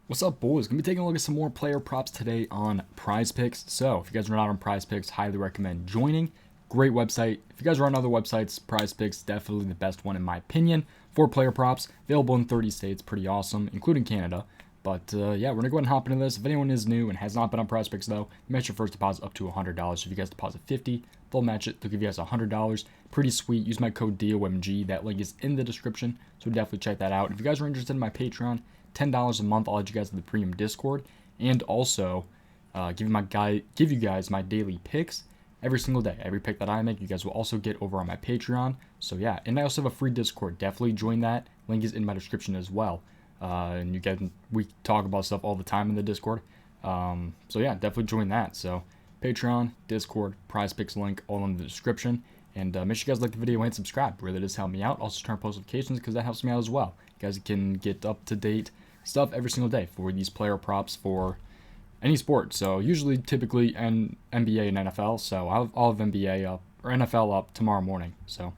What's up, boys? Gonna be taking a look at some more player props today on prizepicks. So if you guys are not on prizepicks, highly recommend joining. Great website. If you guys are on other websites, prizepicks definitely the best one in my opinion for player props. Available in 30 states, pretty awesome, including Canada. But yeah, we're gonna go ahead and hop into this. If anyone is new and has not been on prizepicks though, match your first deposit up to $100. If you guys deposit 50, they'll match it. They'll give you guys $100. Pretty sweet. Use my code DOMG. That link is in the description, so definitely check that out. If you guys are interested in my Patreon, $10 a month. I'll add you guys to the premium Discord, and also give you guys my daily picks every single day. Every pick that I make, you guys will also get over on my Patreon. So yeah, and I also have a free Discord. Definitely join that. Link is in my description as well. And we talk about stuff all the time in the Discord. So yeah, definitely join that. So Patreon, Discord, PrizePicks link all in the description. And make sure you guys like the video and subscribe. Really does help me out. Also turn on post notifications because that helps me out as well. You guys can get up to date stuff every single day for these player props for any sport. So usually, typically, NBA and NFL. So I'll have NBA up or NFL up tomorrow morning. So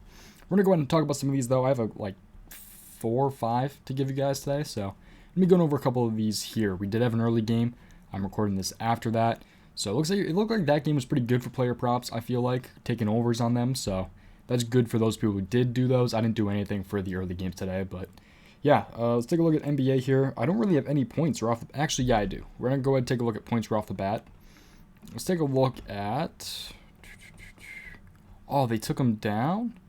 we're gonna go ahead and talk about some of these though. I have like 4 or 5 to give you guys today. So let me go over a couple of these here. We did have an early game. I'm recording this after that. So it looked like that game was pretty good for player props. I feel like taking overs on them. So that's good for those people who did do those. I didn't do anything for the early games today, but yeah, let's take a look at NBA here. I don't really have any points right off the... Actually, yeah, I do. We're going to go ahead and take a look at points right off the bat. Let's take a look at... Oh, they took him down?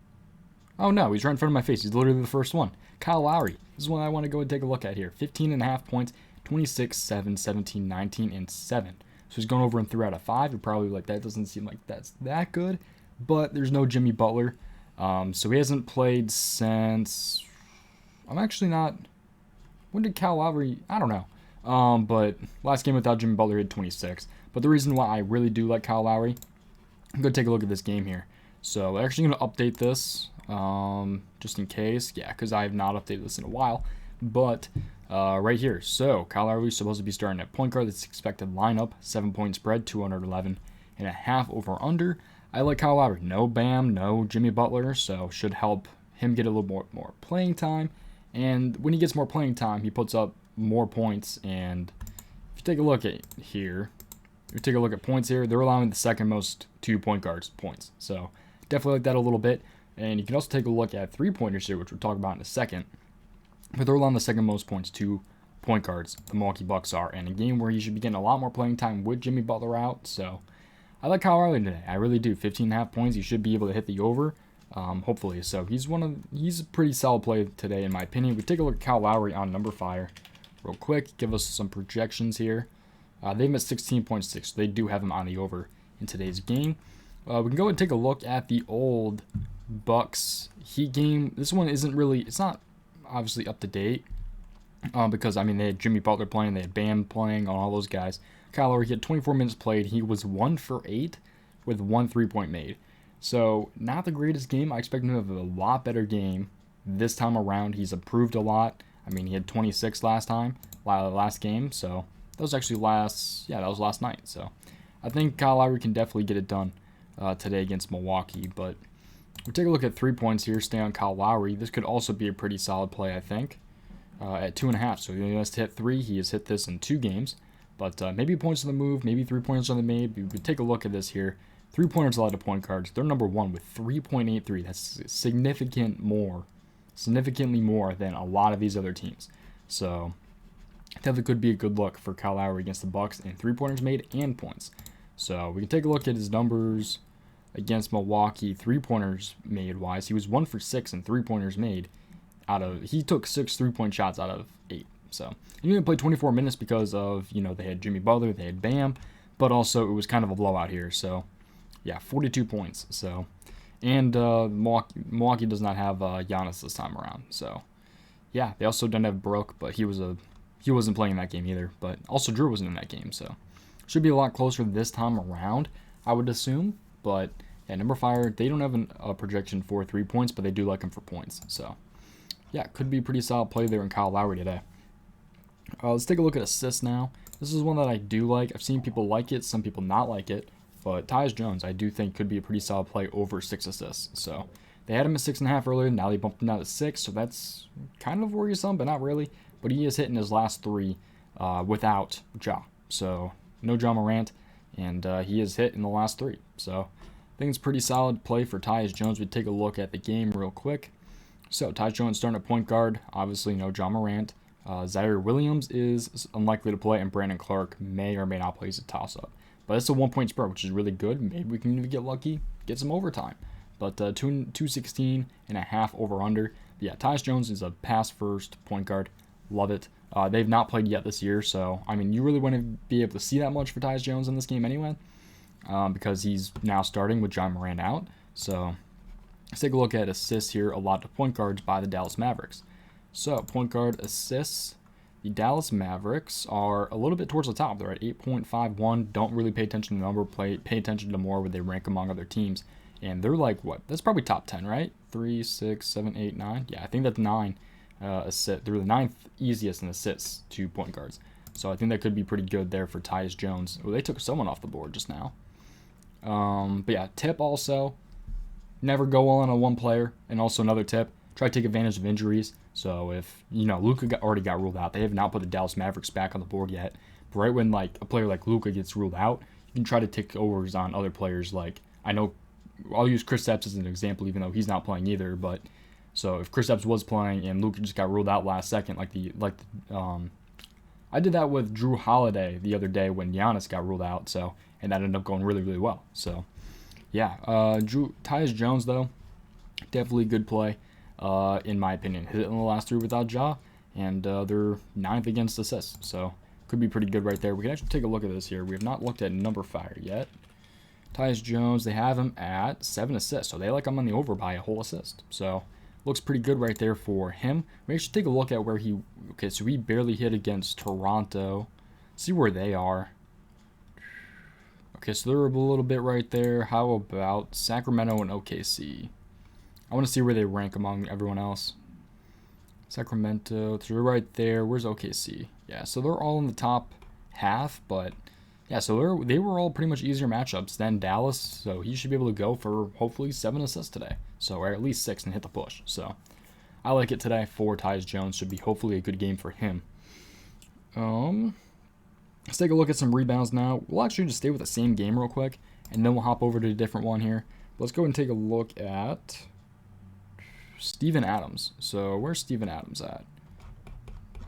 Oh, no, he's right in front of my face. He's literally the first one. Kyle Lowry. This is one I want to go and take a look at here. 15.5 points, 26, 7, 17, 19, and 7. So he's going over in 3 out of 5. You're probably like, that doesn't seem like that's that good. But there's no Jimmy Butler. So he hasn't played since... I'm actually not... When did Kyle Lowry... I don't know. But last game without Jimmy Butler, he had 26. But the reason why I really do like Kyle Lowry... I'm going to take a look at this game here. So I'm actually going to update this. Just in case. Yeah, because I have not updated this in a while. But right here. So Kyle Lowry is supposed to be starting at point guard. That's expected lineup. 7-point spread. 211.5 over under. I like Kyle Lowry. No Bam. No Jimmy Butler. So should help him get a little more playing time. And when he gets more playing time, he puts up more points. And if you take a look at here, if you take a look at points here, they're allowing the second most 2 point guards points. So definitely like that a little bit. And you can also take a look at 3-pointers here, which we'll talk about in a second. But they're allowing the second most points to point guards, the Milwaukee Bucks are. And a game where he should be getting a lot more playing time with Jimmy Butler out. So I like Kyle Lowry today. I really do. 15.5 points. He should be able to hit the over. Hopefully. So he's a pretty solid play today in my opinion. We take a look at Kyle Lowry on number fire real quick. Give us some projections here. They have him at 16.6. So they do have him on the over in today's game. We can go and take a look at the old Bucks Heat game. This one isn't really, it's not obviously up to date. Because I mean they had Jimmy Butler playing, they had Bam playing, all those guys. Kyle Lowry, he had 24 minutes played. He was 1 for 8 with 1 3-point made. So, not the greatest game. I expect him to have a lot better game this time around. He's improved a lot. I mean, he had 26 last game. So, that was actually last night. So, I think Kyle Lowry can definitely get it done today against Milwaukee. But we'll take a look at 3 points here. Stay on Kyle Lowry. This could also be a pretty solid play, I think, at 2.5. So, he has to hit 3. He has hit this in 2 games. But maybe points on the move, maybe 3 points on the made. We take a look at this here. 3-pointers allowed to point guards. They're number 1 with 3.83. That's significantly more than a lot of these other teams. So definitely could be a good look for Kyle Lowry against the Bucks in 3-pointers made and points. So we can take a look at his numbers against Milwaukee 3-pointers made wise. He was 1 for 6 in 3-pointers made. He took 6 3-point shots out of 8. So he only played 24 minutes because of they had Jimmy Butler, they had Bam, but also it was kind of a blowout here. So. Yeah, 42 points. So, and Milwaukee does not have Giannis this time around. So, yeah, they also don't have Brook, but he wasn't playing in that game either. But also Drew wasn't in that game, so should be a lot closer this time around, I would assume. But yeah, number fire, they don't have a projection for 3 points, but they do like him for points. So, yeah, could be a pretty solid play there in Kyle Lowry today. Let's take a look at assists now. This is one that I do like. I've seen people like it, some people not like it. But Tyus Jones, I do think, could be a pretty solid play over 6 assists. So they had him at 6.5 earlier. Now they bumped him down to 6. So that's kind of worrisome, but not really. But he is hitting his last 3 without Ja. So no Ja Morant, and he has hit in the last 3. So I think it's pretty solid play for Tyus Jones. We take a look at the game real quick. So Tyus Jones starting at point guard. Obviously no Ja Morant. Zaire Williams is unlikely to play, and Brandon Clark may or may not play as a toss-up. But it's a 1-point spread, which is really good. Maybe we can even get lucky, get some overtime. But 216.5 over-under. Yeah, Tyus Jones is a pass-first point guard. Love it. They've not played yet this year, so, I mean, you really wouldn't be able to see that much for Tyus Jones in this game anyway, because he's now starting with John Morant out. So let's take a look at assists here, a lot of point guards by the Dallas Mavericks. So point guard assists, the Dallas Mavericks are a little bit towards the top. They're at 8.51. Don't really pay attention to the number, pay attention to more where they rank among other teams. And they're like, what? That's probably top 10, right? 3, 6, 7, 8, 9. Yeah, I think that's 9 assists. They're the 9th easiest in assists to point guards. So I think that could be pretty good there for Tyus Jones. Well, they took someone off the board just now. But yeah, tip also. Never go all on a one player. And also another tip, try to take advantage of injuries. So if, Luka already got ruled out, they have not put the Dallas Mavericks back on the board yet. But right when like a player like Luka gets ruled out, you can try to take overs on other players. Like, I know I'll use Kristaps as an example, even though he's not playing either. But so if Kristaps was playing and Luka just got ruled out last second, I did that with Drew Holiday the other day when Giannis got ruled out. So, and that ended up going really, really well. So yeah, Tyus Jones though, definitely good play, in my opinion. Hit it in the last 3 without Ja, and they're 9th against assists. So could be pretty good right there. We can actually take a look at this here. We have not looked at number fire yet. Tyus Jones, they have him at 7 assists, so they like him on the over by a whole assist. So looks pretty good right there for him. We should take a look at where he barely hit against Toronto. See where they are. Okay, so they're a little bit right there. How about Sacramento and OKC? I want to see where they rank among everyone else. Sacramento, so they're right there. Where's OKC? Yeah, so they're all in the top half, but yeah, so they were all pretty much easier matchups than Dallas, so he should be able to go for hopefully 7 assists today. So, or at least 6 and hit the push. So I like it today for Tyus Jones. Should be hopefully a good game for him. Let's take a look at some rebounds now. We'll actually just stay with the same game real quick, and then we'll hop over to a different one here. Let's go and take a look at Steven Adams. So where's Steven Adams at?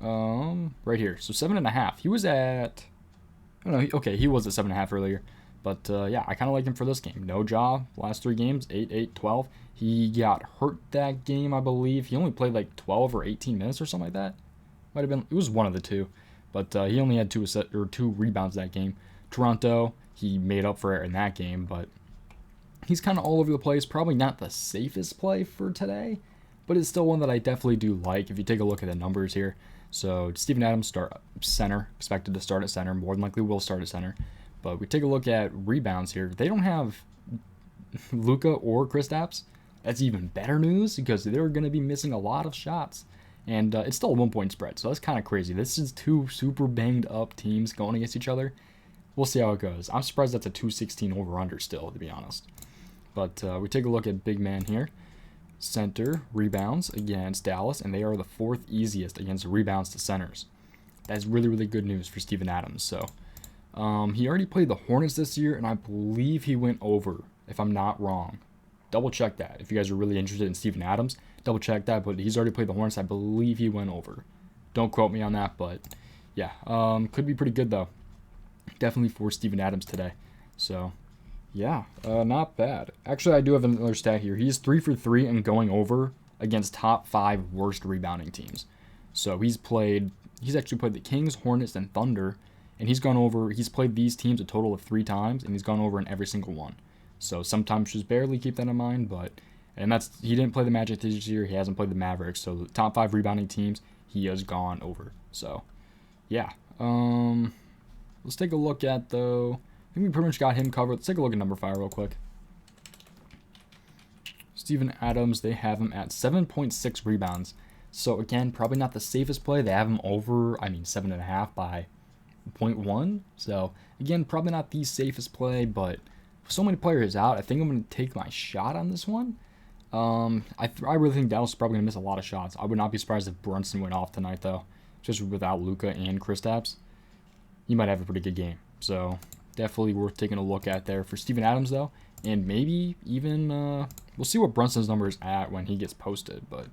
Right here. So 7.5. He was at... Okay, he was at 7.5 earlier. But, yeah, I kind of like him for this game. No Ja, last 3 games, 8, 8, 12. He got hurt that game, I believe. He only played like 12 or 18 minutes or something like that. Might have been, it was one of the two. But he only had 2 rebounds that game. Toronto, he made up for it in that game. But he's kind of all over the place. Probably not the safest play for today. But it's still one that I definitely do like if you take a look at the numbers here. So Steven Adams, start center, expected to start at center, more than likely will start at center. But we take a look at rebounds here. They don't have Luka or Kristaps. That's even better news because they're going to be missing a lot of shots. And it's still a 1-point spread, so that's kind of crazy. This is 2 super banged up teams going against each other. We'll see how it goes. I'm surprised that's a 216 over-under still, to be honest. But we take a look at big man here. Center rebounds against Dallas, and they are the 4th easiest against rebounds to centers. That's really, really good news for Steven Adams. So he already played the Hornets this year, and I believe he went over, if I'm not wrong. Double check that. If you guys are really interested in Steven Adams, double check that. But he's already played the Hornets. I believe he went over. Don't quote me on that, but yeah, could be pretty good though. Definitely for Steven Adams today. So yeah, not bad. Actually, I do have another stat here. He's 3 for 3 and going over against top 5 worst rebounding teams. So he's actually played the Kings, Hornets, and Thunder, and he's played these teams a total of 3 times, and he's gone over in every single one. So sometimes just barely keep that in mind, he didn't play the Magic this year. He hasn't played the Mavericks. So the top 5 rebounding teams, he has gone over. So yeah, let's take a look at though. I think we pretty much got him covered. Let's take a look at number 5 real quick. Steven Adams, they have him at 7.6 rebounds. So again, probably not the safest play. They have him over, 7.5 by 0.1. So again, probably not the safest play, but so many players out, I think I'm going to take my shot on this one. I really think Dallas is probably going to miss a lot of shots. I would not be surprised if Brunson went off tonight, though, just without Luka and Kristaps. he might have a pretty good game. So definitely worth taking a look at there for Steven Adams, though. And maybe even, we'll see what Brunson's number is at when he gets posted. But,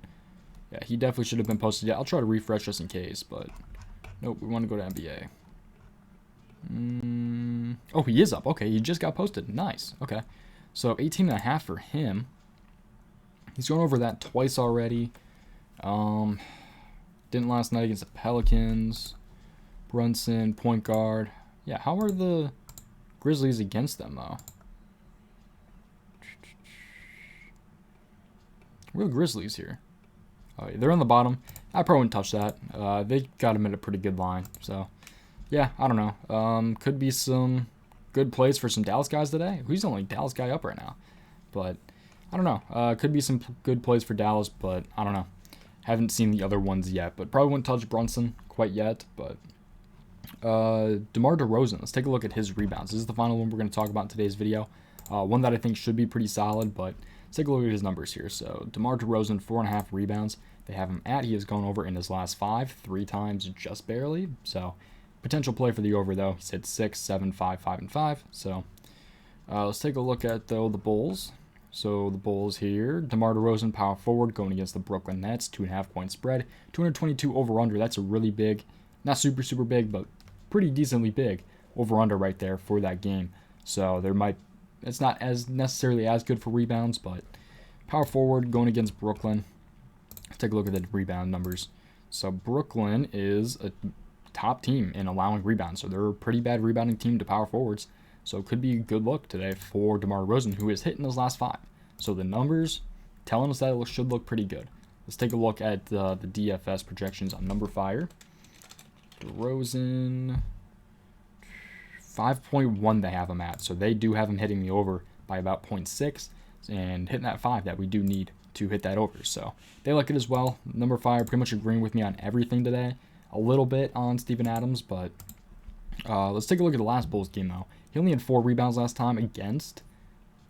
yeah, he definitely should have been posted yet. I'll try to refresh just in case, but nope, we want to go to NBA. Oh, he is up. Okay, he just got posted. Nice. Okay. So 18.5 for him. He's gone over that twice already. Didn't last night against the Pelicans. Brunson, point guard. Yeah, how are the Grizzlies against them, though? Where are the Grizzlies here? Oh, yeah, they're on the bottom. I probably wouldn't touch that. They got him at a pretty good line. So, yeah, I don't know. Could be some good plays for some Dallas guys today. He's the only Dallas guy up right now. But, I don't know. Could be some good plays for Dallas, but I don't know. Haven't seen the other ones yet. But probably wouldn't touch Brunson quite yet. But, DeMar DeRozan. Let's take a look at his rebounds. This is the final one we're going to talk about in today's video. One that I think should be pretty solid, but let's take a look at his numbers here. So DeMar DeRozan, 4.5 rebounds. They have him at. He has gone over in his last 5, 3 times just barely. So potential play for the over, though. He's hit 6, 7, 5, 5, and 5. So let's take a look at, though, the Bulls. So the Bulls here, DeMar DeRozan, power forward, going against the Brooklyn Nets, 2.5 point spread, 222 over/under. That's a really big, not super, super big, but pretty decently big over/under right there for that game. So it's not as necessarily as good for rebounds, but power forward going against Brooklyn. Let's take a look at the rebound numbers. So Brooklyn is a top team in allowing rebounds, so they're a pretty bad rebounding team to power forwards. So it could be a good look today for DeMar DeRozan, who is hitting his last 5. So the numbers telling us that it should look pretty good. Let's take a look at the DFS projections on number fire. DeRozan, 5.1 they have him at. So they do have him hitting the over by about 0.6 and hitting that 5 that we do need to hit that over. So they like it as well. Number 5 pretty much agreeing with me on everything today. A little bit on Steven Adams, but let's take a look at the last Bulls game, though. He only had 4 rebounds last time against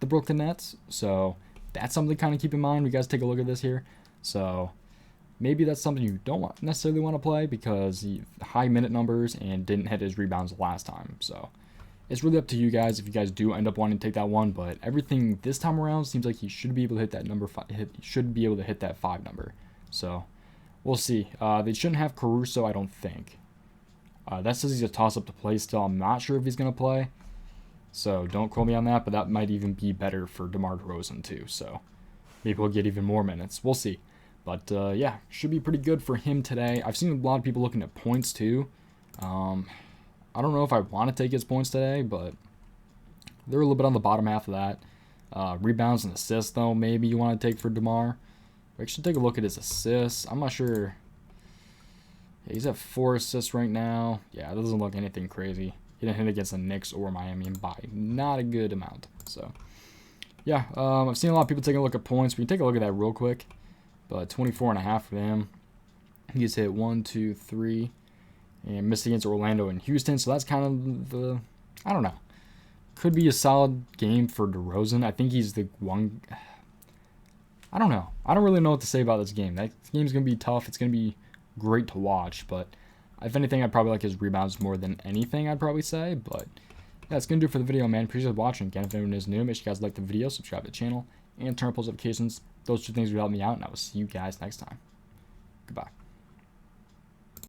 the Brooklyn Nets. So that's something to kind of keep in mind. We guys take a look at this here. So maybe that's something you don't necessarily want to play because he high minute numbers and didn't hit his rebounds last time. So it's really up to you guys if you guys do end up wanting to take that one. But everything this time around seems like he should be able to hit that number 5. Should be able to hit that 5 number. So we'll see. They shouldn't have Caruso, I don't think. That says he's a toss-up to play still. I'm not sure if he's going to play. So don't quote me on that, but that might even be better for DeMar DeRozan too. So maybe we'll get even more minutes. We'll see. But yeah, should be pretty good for him today. I've seen a lot of people looking at points too. I don't know if I want to take his points today, but they're a little bit on the bottom half of that. Rebounds and assists, though, maybe you want to take for DeMar. We should take a look at his assists. I'm not sure. Yeah, he's at 4 assists right now. Yeah, it doesn't look anything crazy. He didn't hit against the Knicks or Miami by not a good amount. So, yeah, I've seen a lot of people taking a look at points. We can take a look at that real quick. But 24.5 for him. He's hit 1, 2, 3, and missed against Orlando and Houston. So that's kind of the, I don't know. Could be a solid game for DeRozan. I think he's the one. I don't know. I don't really know what to say about this game. That game's going to be tough. It's going to be great to watch. But if anything, I'd probably like his rebounds more than anything, I'd probably say. But yeah, that's going to do it for the video, man. Appreciate watching. Again, if anyone is new, make sure you guys like the video, subscribe to the channel, and turn on post notifications. Those 2 things would help me out, and I will see you guys next time. Goodbye.